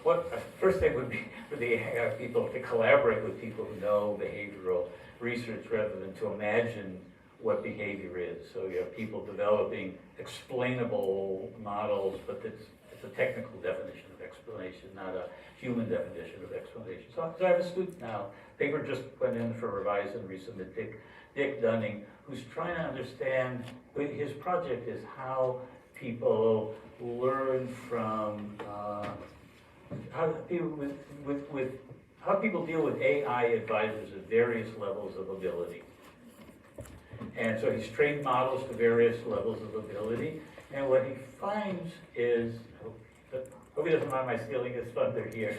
So first thing would be for the AI people to collaborate with people who know behavioral research rather than to imagine what behavior is. So you have people developing explainable models, but it's a technical definition of explanation, not a human definition of explanation. So I have a student now, paper just went in for revise and resubmit, Dick Dunning, who's trying to understand, his project is how people learn from, how people deal with AI advisors at various levels of ability. And so he's trained models to various levels of ability, and what he finds is, hope he doesn't mind my stealing his thunder here,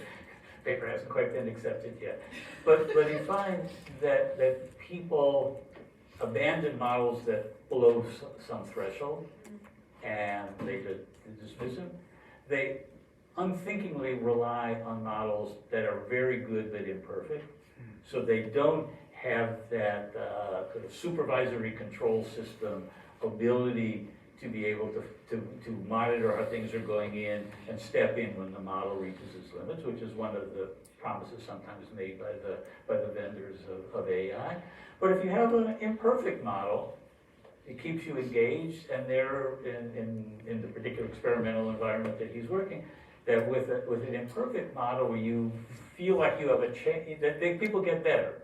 paper hasn't quite been accepted yet, but he finds that people abandon models that below some threshold, and they dismiss them. They unthinkingly rely on models that are very good but imperfect, so they don't have that sort of supervisory control system ability to be able to monitor how things are going in and step in when the model reaches its limits, which is one of the promises sometimes made by the vendors of AI. But if you have an imperfect model, it keeps you engaged, and they're in the particular experimental environment that he's working, that with an imperfect model where you feel like you have a chance, that people get better.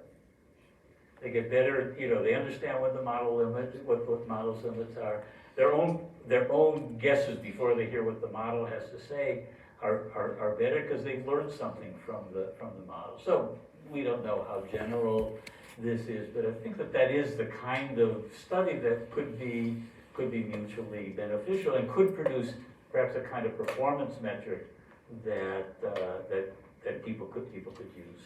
They get better, they understand what the model limits, what model's limits are. Their own guesses before they hear what the model has to say are better because they've learned something from the model. So we don't know how general this is, but I think that is the kind of study that could be mutually beneficial and could produce perhaps a kind of performance metric that people could use.